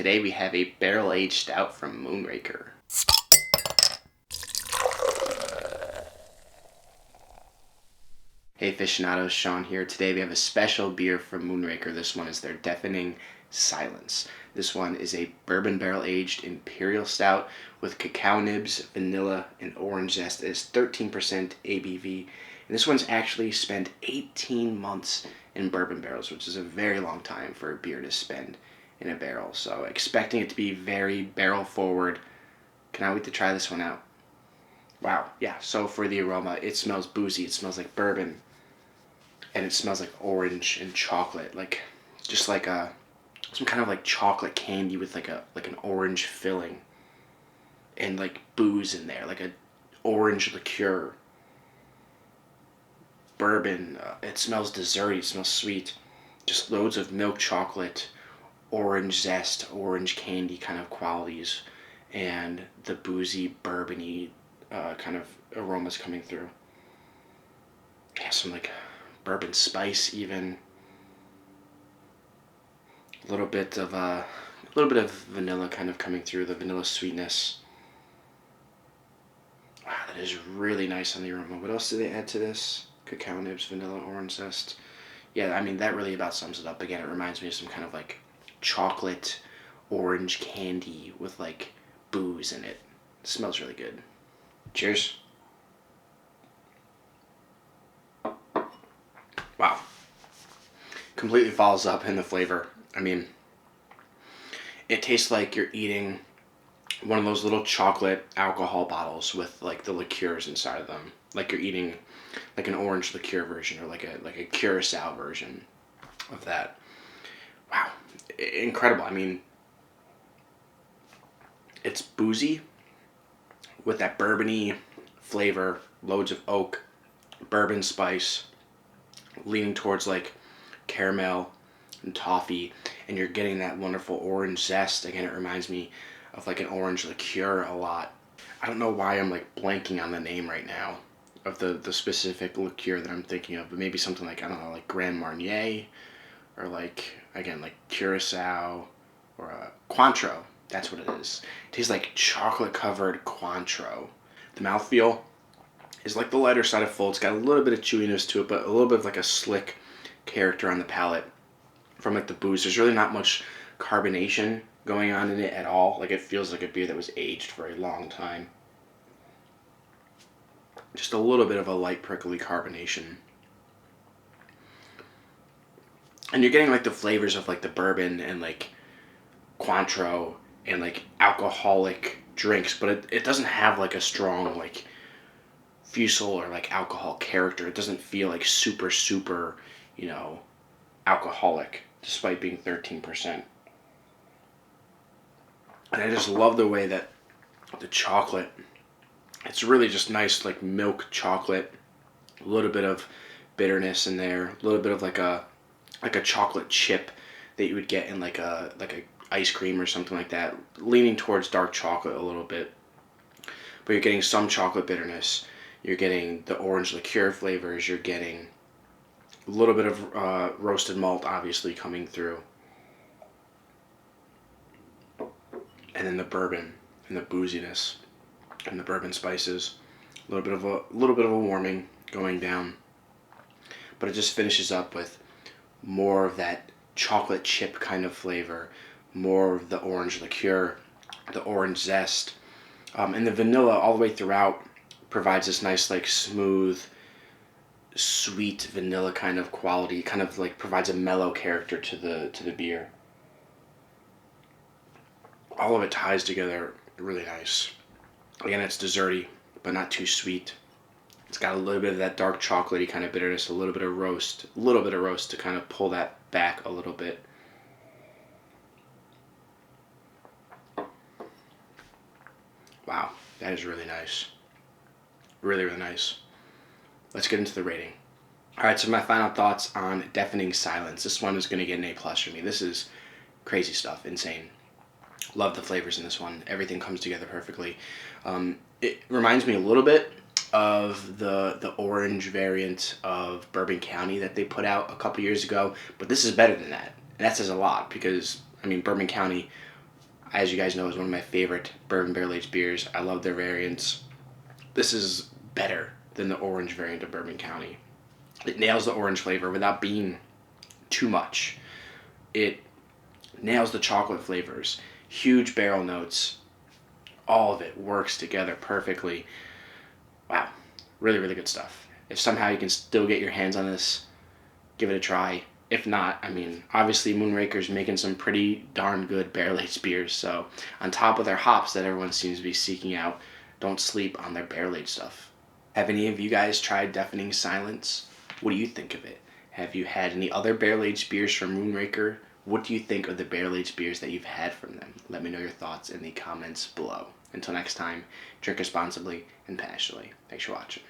today we have a barrel-aged stout from Moonraker. Hey aficionados, Shawn here. Today we have a special beer from Moonraker. This one is their Deafening Silence. This one is a bourbon barrel-aged Imperial Stout with cacao nibs, vanilla, and orange zest. It is 13% ABV. And this one's actually spent 18 months in bourbon barrels, which is a very long time for a beer to spend in a barrel. So expecting it to be very barrel forward. Cannot wait to try this one out. Wow, yeah, so for the aroma, it smells boozy, it smells like bourbon, and it smells like orange and chocolate, like just like some kind of like chocolate candy with like an orange filling, and like booze in there, like a orange liqueur. Bourbon, it smells desserty, it smells sweet, just loads of milk chocolate, orange zest, orange candy kind of qualities, and the boozy, bourbony kind of aromas coming through. Yeah, some like bourbon spice even. A little bit of vanilla kind of coming through, the vanilla sweetness. Wow, that is really nice on the aroma. What else did they add to this? Cacao nibs, vanilla, orange zest. Yeah, I mean, that really about sums it up. Again, it reminds me of some kind of like chocolate orange candy with like booze in it. It smells really good. Cheers. Wow. Completely falls up in the flavor. I mean, it tastes like you're eating one of those little chocolate alcohol bottles with like the liqueurs inside of them. Like you're eating like an orange liqueur version or like a curacao version of that. Wow. Incredible. I mean, it's boozy with that bourbony flavor, loads of oak, bourbon spice, leaning towards like caramel and toffee, and you're getting that wonderful orange zest. Again, it reminds me of like an orange liqueur a lot. I don't know why I'm like blanking on the name right now of the specific liqueur that I'm thinking of, but maybe something like, I don't know, like Grand Marnier, or like, again, like Curacao, or Cointreau. That's what it is. It tastes like chocolate covered Cointreau. The mouthfeel is like the lighter side of full. It's got a little bit of chewiness to it, but a little bit of like a slick character on the palate from like the booze. There's really not much carbonation going on in it at all. Like it feels like a beer that was aged for a long time. Just a little bit of a light prickly carbonation. And you're getting like the flavors of like the bourbon and like Cointreau and like alcoholic drinks, but it doesn't have like a strong like fusel or like alcohol character. It doesn't feel like super, you know, alcoholic despite being 13%. And I just love the way that the chocolate, it's really just nice like milk chocolate, a little bit of bitterness in there, a little bit of like a chocolate chip that you would get in like a ice cream or something like that, leaning towards dark chocolate a little bit. But you're getting some chocolate bitterness, you're getting the orange liqueur flavors, you're getting a little bit of roasted malt obviously coming through. And then the bourbon and the booziness and the bourbon spices, a little bit of a warming going down. But it just finishes up with more of that chocolate chip kind of flavor, more of the orange liqueur, the orange zest, and the vanilla all the way throughout provides this nice like smooth, sweet vanilla kind of quality. Kind of like provides a mellow character to the beer. All of it ties together really nice. Again, it's desserty, but not too sweet. It's got a little bit of that dark chocolatey kind of bitterness, a little bit of roast to kind of pull that back a little bit. Wow, that is really nice. Really, really nice. Let's get into the rating. Alright, so my final thoughts on Deafening Silence. This one is going to get an A+ for me. This is crazy stuff, insane. Love the flavors in this one. Everything comes together perfectly. It reminds me a little bit of the orange variant of Bourbon County that they put out a couple years ago, but this is better than that. And that says a lot because, I mean, Bourbon County as you guys know, is one of my favorite bourbon barrel-aged beers. I love their variants. This is better than the orange variant of Bourbon County. It nails the orange flavor without being too much. It nails the chocolate flavors. Huge barrel notes. All of it works together perfectly. Wow. Really, really good stuff. If somehow you can still get your hands on this, give it a try. If not, I mean, obviously Moonraker's making some pretty darn good barrel-aged beers, so on top of their hops that everyone seems to be seeking out, don't sleep on their barrel-aged stuff. Have any of you guys tried Deafening Silence? What do you think of it? Have you had any other barrel-aged beers from Moonraker? What do you think of the barrel-aged beers that you've had from them? Let me know your thoughts in the comments below. Until next time, drink responsibly and passionately. Thanks for watching.